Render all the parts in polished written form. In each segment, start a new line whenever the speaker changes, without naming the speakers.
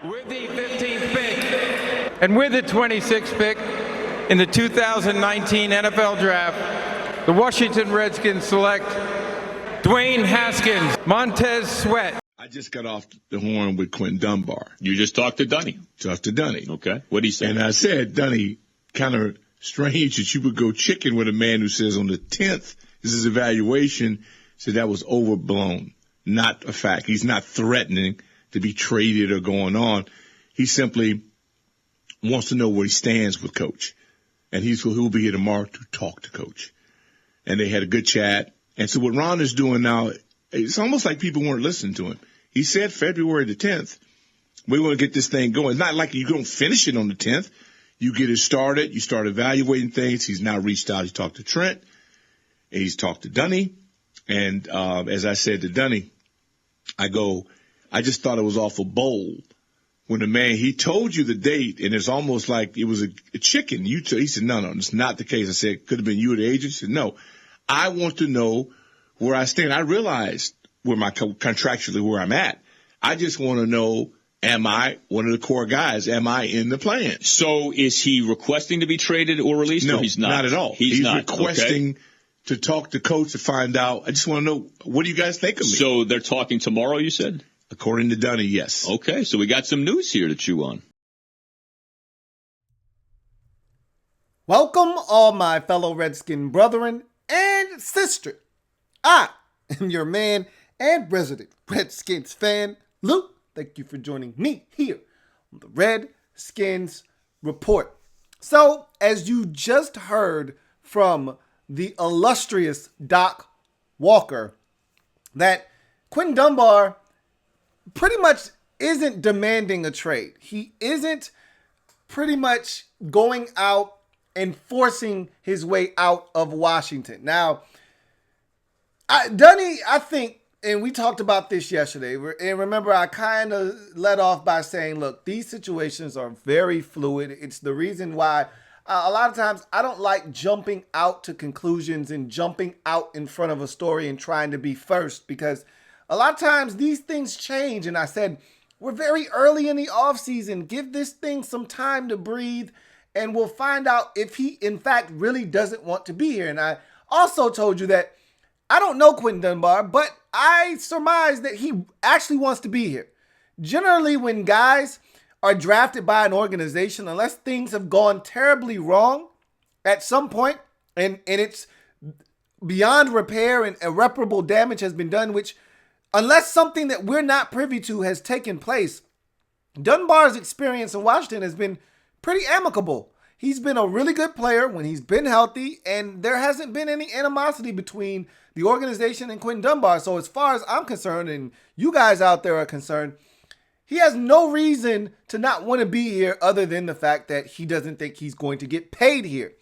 With the 15th pick and with the 26th pick in the 2019 NFL Draft, the Washington Redskins select Dwayne Haskins, Montez Sweat.
I just got off the horn with Quentin Dunbar.
You just talked to Dunny.
Talked to Dunny.
Okay. What'd he say?
And I said, Dunny, kind of strange that you would go chicken with a man who says on the 10th, this is evaluation, said that was overblown, not a fact. He's not threatening to be traded or going on. He simply wants to know where he stands with Coach. And he'll be here tomorrow to talk to Coach. And they had a good chat. And so what Ron is doing now, it's almost like people weren't listening to him. He said February the 10th, we want to get this thing going. It's not like you don't finish it on the 10th. You get it started. You start evaluating things. He's now reached out. He's talked to Trent. And he's talked to Dunny. And as I said to Dunny, I just thought it was awful bold when the man, he told you the date, and it's almost like it was a chicken. He said, no, it's not the case. I said, could have been you or the agent. He said, no, I want to know where I stand. I realized contractually where I'm at. I just want to know, am I one of the core guys? Am I in the plan?
So is he requesting to be traded or released?
No,
or he's not?
Not at all.
He's not
requesting to talk to Coach to find out. I just want to know, what do you guys think of me?
So they're talking tomorrow, you said?
According to Dunny, yes.
Okay, so we got some news here to chew on.
Welcome, all my fellow Redskin brethren and sister. I am your man and resident Redskins fan, Luke. Thank you for joining me here on the Redskins Report. So, as you just heard from the illustrious Doc Walker, that Quentin Dunbar pretty much isn't demanding a trade. He isn't pretty much going out and forcing his way out of Washington. Now, Dunny, I think, and we talked about this yesterday, and remember I kind of led off by saying, look, these situations are very fluid. It's the reason why a lot of times I don't like jumping out to conclusions and jumping out in front of a story and trying to be first, because a lot of times these things change. And I said, we're very early in the offseason. Give this thing some time to breathe, and we'll find out if he, in fact, really doesn't want to be here. And I also told you that I don't know Quentin Dunbar, but I surmise that he actually wants to be here. Generally, when guys are drafted by an organization, unless things have gone terribly wrong at some point, and it's beyond repair and irreparable damage has been done, which unless something that we're not privy to has taken place, Dunbar's experience in Washington has been pretty amicable. He's been a really good player when he's been healthy, and there hasn't been any animosity between the organization and Quentin Dunbar. So as far as I'm concerned, and you guys out there are concerned, he has no reason to not want to be here other than the fact that he doesn't think he's going to get paid here.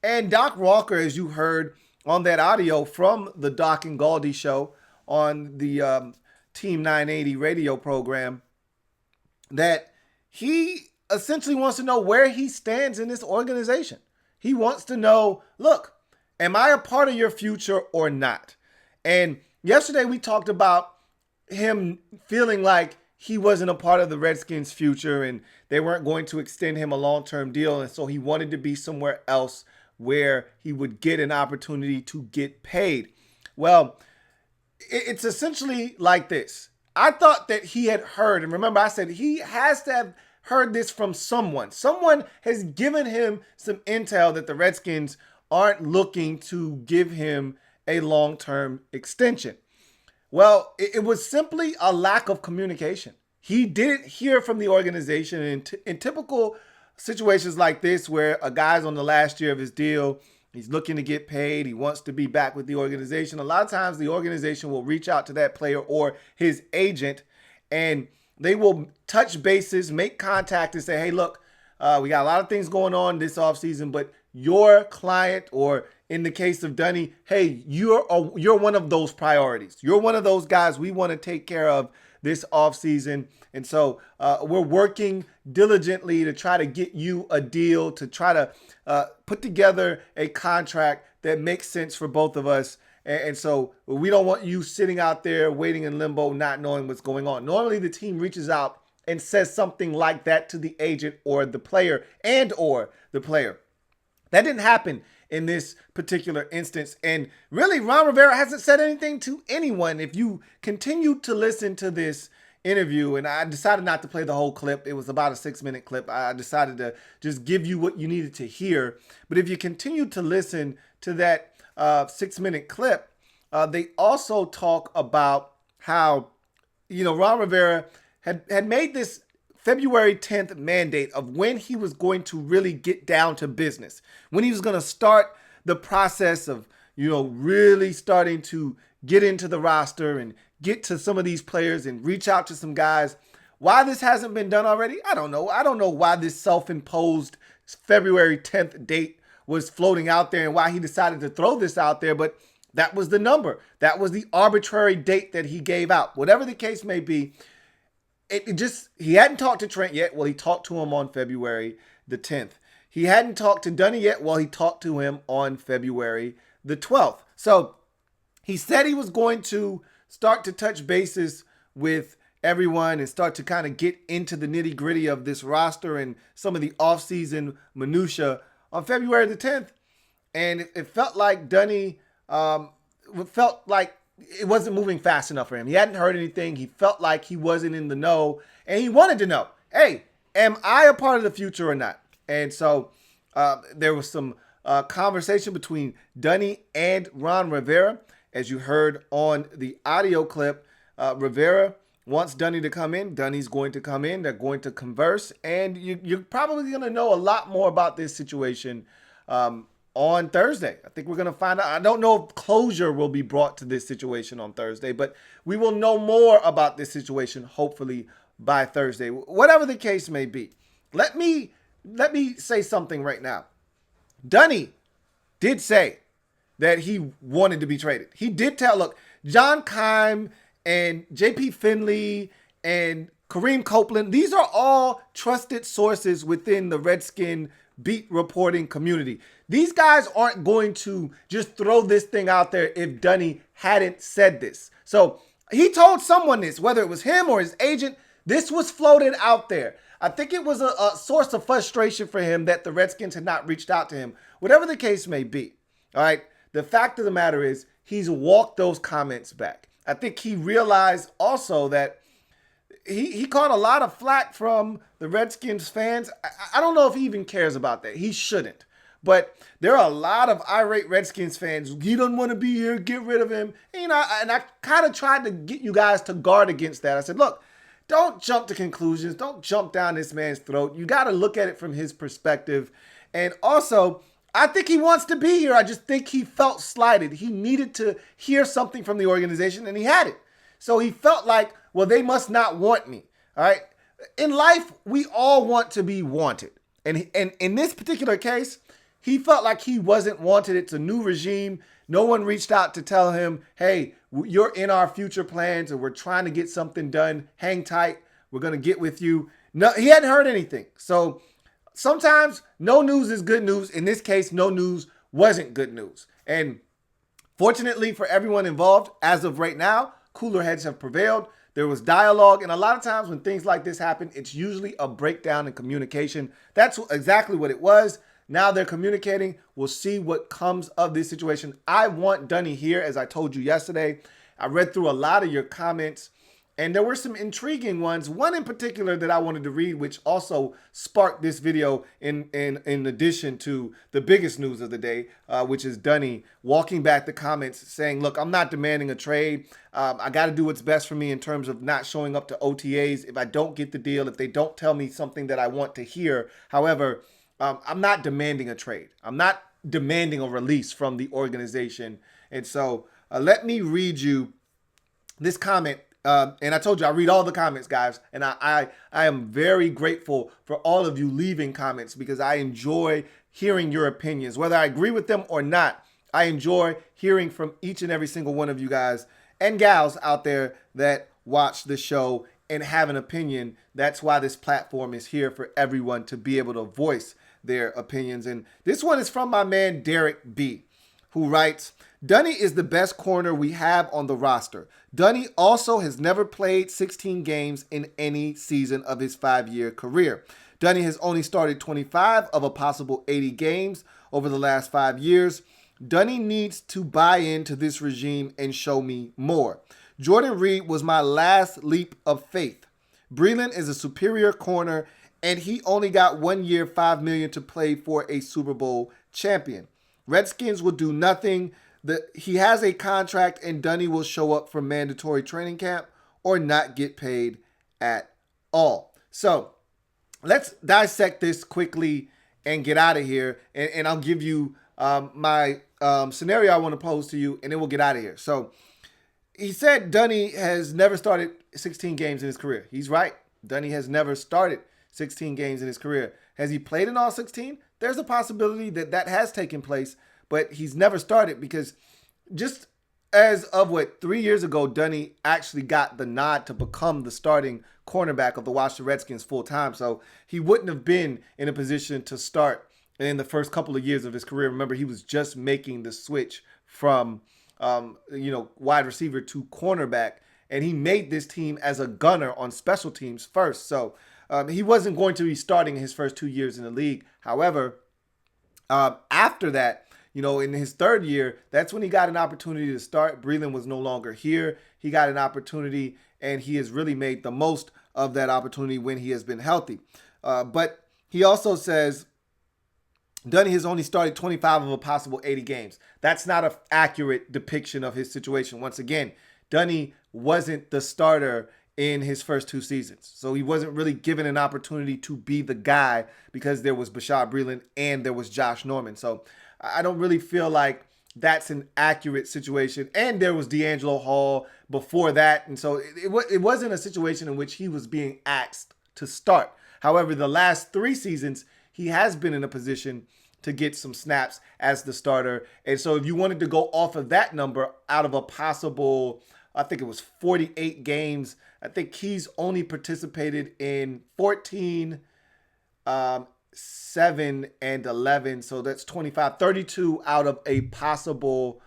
And Doc Walker, as you heard on that audio from the Doc and Galdi show on the Team 980 radio program, that he essentially wants to know where he stands in this organization. He wants to know, look, am I a part of your future or not? And yesterday we talked about him feeling like he wasn't a part of the Redskins' future and they weren't going to extend him a long-term deal. And so he wanted to be somewhere else where he would get an opportunity to get paid. Well, it's essentially like this. I thought that he had heard, and remember I said he has to have heard this from someone. Someone has given him some intel that the Redskins aren't looking to give him a long-term extension. Well, it was simply a lack of communication. He didn't hear from the organization. In typical situations like this, where a guy's on the last year of his deal, he's looking to get paid, he wants to be back with the organization, a lot of times the organization will reach out to that player or his agent, and they will touch bases, make contact, and say, hey, look, we got a lot of things going on this offseason, but your client, or in the case of Dunny, hey, you're one of those priorities. You're one of those guys we want to take care of this offseason. And so we're working diligently to try to get you a deal, to try to put together a contract that makes sense for both of us. And so we don't want you sitting out there waiting in limbo, not knowing what's going on. Normally the team reaches out and says something like that to the agent or the player or the player. That didn't happen in this particular instance. And really, Ron Rivera hasn't said anything to anyone. If you continue to listen to this interview, and I decided not to play the whole clip. It was about a 6-minute clip. I decided to just give you what you needed to hear. But if you continue to listen to that 6-minute clip, they also talk about how, Ron Rivera had made this February 10th mandate of when he was going to really get down to business, when he was going to start the process of, really starting to get into the roster and get to some of these players and reach out to some guys. Why this hasn't been done already, I don't know. I don't know why this self-imposed February 10th date was floating out there and why he decided to throw this out there, but that was the number. That was the arbitrary date that he gave out. Whatever the case may be, he hadn't talked to Trent yet. Well, he talked to him on February the 10th. He hadn't talked to Dunny yet. Well, he talked to him on February the 12th. So he said he was going to start to touch bases with everyone and start to kind of get into the nitty gritty of this roster and some of the offseason minutia on February the 10th. And it felt like Dunny felt like it wasn't moving fast enough for him. He hadn't heard anything. He felt like he wasn't in the know, and he wanted to know, hey, am I a part of the future or not? And so there was some conversation between Dunny and Ron Rivera. As you heard on the audio clip, Rivera wants Dunny to come in. Dunny's going to come in. They're going to converse, and you're probably going to know a lot more about this situation on Thursday. I think we're going to find out. I don't know if closure will be brought to this situation on Thursday, but we will know more about this situation hopefully by Thursday. Whatever the case may be, let me say something right now. Dunny did say that he wanted to be traded. He did look, John Keim and JP Finley and Kareem Copeland, these are all trusted sources within the Redskin beat reporting community. These guys aren't going to just throw this thing out there if Dunny hadn't said this. So he told someone this, whether it was him or his agent, this was floated out there. I think it was a source of frustration for him that the Redskins had not reached out to him. Whatever the case may be, all right, the fact of the matter is he's walked those comments back. I think he realized also that he caught a lot of flack from the Redskins fans. I don't know if he even cares about that. He shouldn't. But there are a lot of irate Redskins fans. He doesn't want to be here. Get rid of him. And I kind of tried to get you guys to guard against that. I said, look, don't jump to conclusions. Don't jump down this man's throat. You got to look at it from his perspective. And also, I think he wants to be here. I just think he felt slighted. He needed to hear something from the organization, and he had it. So he felt like, well, they must not want me. All right. In life, we all want to be wanted. And in this particular case, he felt like he wasn't wanted. It's a new regime. No one reached out to tell him, hey, you're in our future plans and we're trying to get something done. Hang tight. We're going to get with you. No, he hadn't heard anything. So sometimes no news is good news. In this case, no news wasn't good news. And fortunately for everyone involved, as of right now, cooler heads have prevailed. There was dialogue, and a lot of times when things like this happen, it's usually a breakdown in communication. That's exactly what it was. Now they're communicating. We'll see what comes of this situation. I want Dunny here, as I told you yesterday. I read through a lot of your comments, and there were some intriguing ones. One in particular that I wanted to read, which also sparked this video in addition to the biggest news of the day, which is Dunny walking back the comments saying, look, I'm not demanding a trade. I got to do what's best for me in terms of not showing up to OTAs. If I don't get the deal, if they don't tell me something that I want to hear. However, I'm not demanding a trade. I'm not demanding a release from the organization. And so let me read you this comment. And I told you I read all the comments, guys. And I am very grateful for all of you leaving comments because I enjoy hearing your opinions. Whether I agree with them or not, I enjoy hearing from each and every single one of you guys and gals out there that watch the show and have an opinion. That's why this platform is here for everyone to be able to voice their opinions. And this one is from my man, Derek B. who writes, Dunny is the best corner we have on the roster. Dunny also has never played 16 games in any season of his 5-year career. Dunny has only started 25 of a possible 80 games over the last 5 years. Dunny needs to buy into this regime and show me more. Jordan Reed was my last leap of faith. Breeland is a superior corner, and he only got 1 year, $5 million to play for a Super Bowl champion. Redskins will do nothing. He has a contract, and Dunny will show up for mandatory training camp or not get paid at all. So let's dissect this quickly and get out of here. And I'll give you my scenario I want to pose to you, and then we'll get out of here. So he said Dunny has never started 16 games in his career. He's right. Dunny has never started 16 games in his career. Has he played in all 16? There's a possibility that that has taken place, but he's never started because just as of 3 years ago, Dunny actually got the nod to become the starting cornerback of the Washington Redskins full time. So he wouldn't have been in a position to start in the first couple of years of his career. Remember, he was just making the switch from wide receiver to cornerback, and he made this team as a gunner on special teams first. So he wasn't going to be starting his first 2 years in the league. However, after that, in his third year, that's when he got an opportunity to start. Breeland was no longer here. He got an opportunity, and he has really made the most of that opportunity when he has been healthy. But he also says Dunny has only started 25 of a possible 80 games. That's not an accurate depiction of his situation. Once again, Dunny wasn't the starter in his first 2 seasons. So he wasn't really given an opportunity to be the guy because there was Bashaud Breeland and there was Josh Norman. So I don't really feel like that's an accurate situation. And there was D'Angelo Hall before that. And so it wasn't a situation in which he was being asked to start. However, the last 3 seasons, he has been in a position to get some snaps as the starter. And so if you wanted to go off of that number out of a possible, I think it was 48 games, I think he's only participated in 14, 7 and 11. So that's 25, 32 out of a possible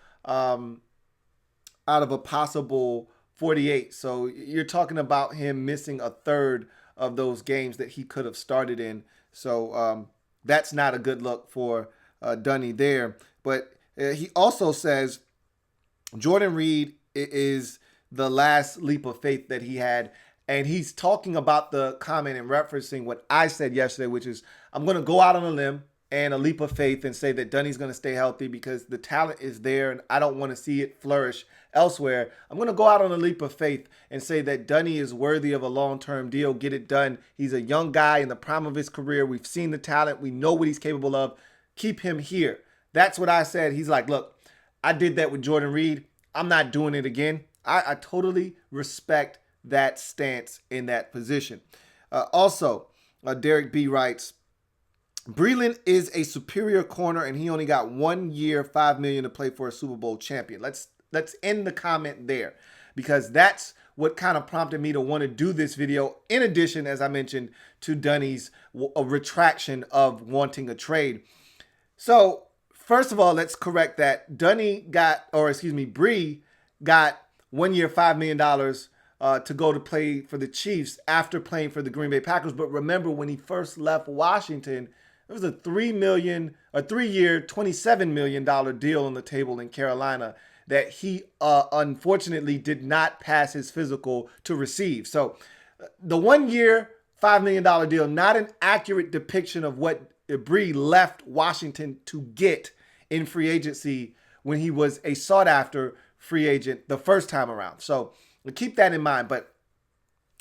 48. So you're talking about him missing a third of those games that he could have started in. So that's not a good look for Dunny there. But he also says Jordan Reed is the last leap of faith that he had. And he's talking about the comment and referencing what I said yesterday, which is I'm going to go out on a limb and a leap of faith and say that Dunny's going to stay healthy because the talent is there and I don't want to see it flourish elsewhere. I'm going to go out on a leap of faith and say that Dunny is worthy of a long-term deal. Get it done. He's a young guy in the prime of his career. We've seen the talent. We know what he's capable of. Keep him here. That's what I said. He's like, look, I did that with Jordan Reed. I'm not doing it again. I totally respect that stance in that position. Also, Derek B writes, Breeland is a superior corner and he only got 1 year, $5 million to play for a Super Bowl champion. Let's end the comment there because that's what kind of prompted me to want to do this video. In addition, as I mentioned, to Dunny's retraction of wanting a trade. So first of all, let's correct that. Bree got 1 year, $5 million to go to play for the Chiefs after playing for the Green Bay Packers. But remember, when he first left Washington, there was a 3 year, $27 million deal on the table in Carolina that he unfortunately did not pass his physical to receive. So the 1 year, $5 million deal, not an accurate depiction of what Bree left Washington to get in free agency when he was a sought after free agent the first time around. So keep that in mind, but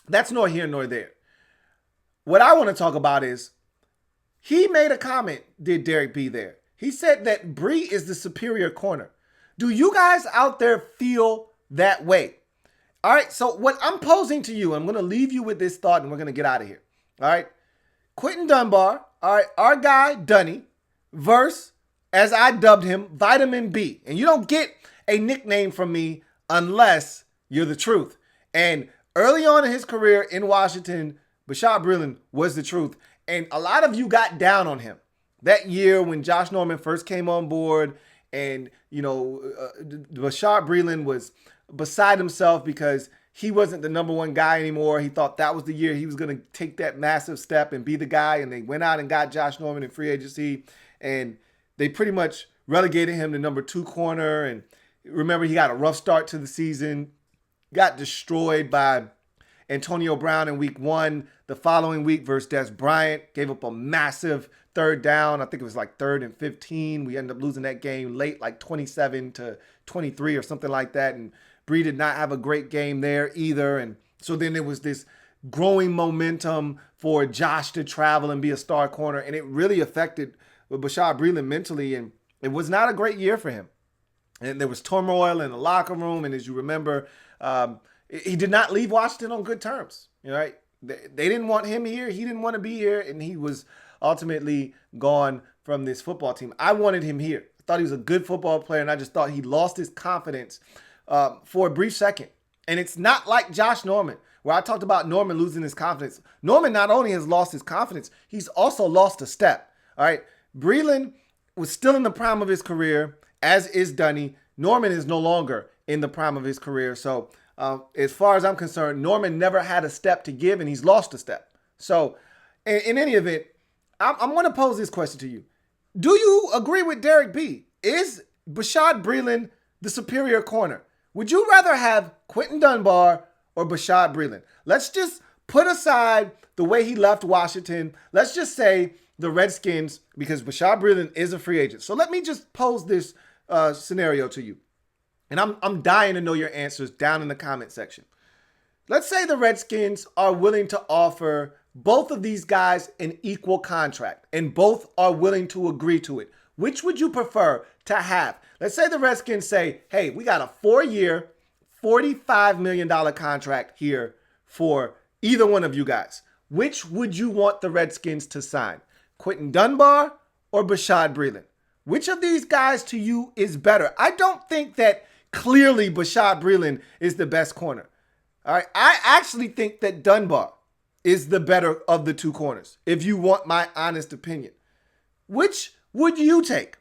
that's nor here nor there. What I want to talk about is he made a comment, did Derek B there. He said that Bree is the superior corner. Do you guys out there feel that way? All right, so what I'm posing to you, I'm going to leave you with this thought and we're going to get out of here. All right, Quentin Dunbar, all right, our guy Dunny, versus, as I dubbed him, Vitamin B. And you don't get a nickname from me unless you're the truth. And early on in his career in Washington, Bashaud Breeland was the truth. And a lot of you got down on him that year when Josh Norman first came on board And, Bashard Breeland was beside himself because he wasn't the number one guy anymore. He thought that was the year he was going to take that massive step and be the guy. And they went out and got Josh Norman in free agency. And they pretty much relegated him to number 2 corner. And remember, he got a rough start to the season, got destroyed by Antonio Brown in week 1. The following week versus Des Bryant, gave up a massive third down. I think it was like 3rd and 15. We ended up losing that game late, like 27-23 or something like that. And Bree did not have a great game there either. And so then there was this growing momentum for Josh to travel and be a star corner. And it really affected Bashard Breeland mentally. And it was not a great year for him. And there was turmoil in the locker room. And as you remember, he did not leave Washington on good terms. Right? They didn't want him here. He didn't want to be here. And he was ultimately gone from this football team. I wanted him here. I thought he was a good football player. And I just thought he lost his confidence for a brief second. And it's not like Josh Norman, where I talked about Norman losing his confidence. Norman not only has lost his confidence, he's also lost a step. All right. Breeland was still in the prime of his career, as is Dunny. Norman is no longer in the prime of his career. So as far as I'm concerned, Norman never had a step to give, and he's lost a step. So in any event, I'm going to pose this question to you. Do you agree with Derek B? Is Bashard Breeland the superior corner? Would you rather have Quentin Dunbar or Bashard Breeland? Let's just put aside the way he left Washington. Let's just say the Redskins, because Bashard Breeland is a free agent. So let me just pose this scenario to you. And I'm dying to know your answers down in the comment section. Let's say the Redskins are willing to offer both of these guys an equal contract, and both are willing to agree to it. Which would you prefer to have? Let's say the Redskins say, hey, we got a 4-year, $45 million contract here for either one of you guys. Which would you want the Redskins to sign? Quentin Dunbar or Bashard Breeland? Which of these guys to you is better? I don't think that clearly Bashard Breeland is the best corner. All right. I actually think that Dunbar is the better of the 2 corners, if you want my honest opinion. Which would you take?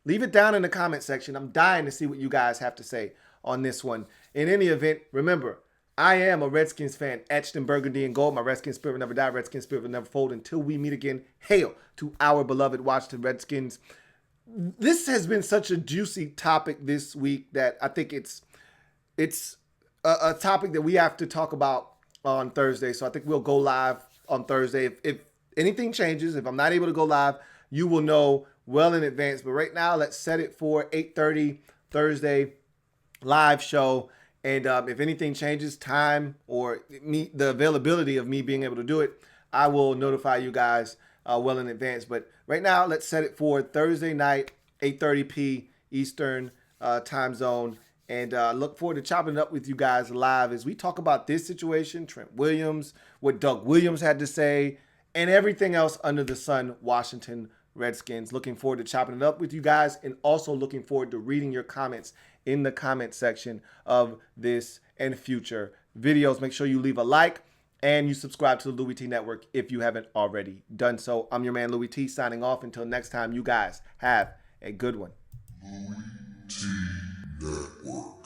Leave it down in the comment section. I'm dying to see what you guys have to say on this one. In any event, remember, I am a Redskins fan, etched in burgundy and gold. My Redskins spirit will never die. Redskins spirit will never fold until we meet again. Hail to our beloved Washington Redskins. This has been such a juicy topic this week that I think it's a topic that we have to talk about on Thursday. So I think we'll go live on Thursday. If anything changes, if I'm not able to go live, you will know well in advance. But right now, let's set it for 8:30 Thursday live show. And if anything changes, time or the availability of me being able to do it, I will notify you guys well in advance. But right now, let's set it for Thursday night, 8:30 p. Eastern time zone. And look forward to chopping it up with you guys live as we talk about this situation, Trent Williams, what Doug Williams had to say, and everything else under the sun, Washington Redskins. Looking forward to chopping it up with you guys, and also looking forward to reading your comments in the comment section of this and future videos. Make sure you leave a like and you subscribe to the Louie T Network if you haven't already done so. I'm your man, Louie T, signing off. Until next time, you guys have a good one.
Louie T Network.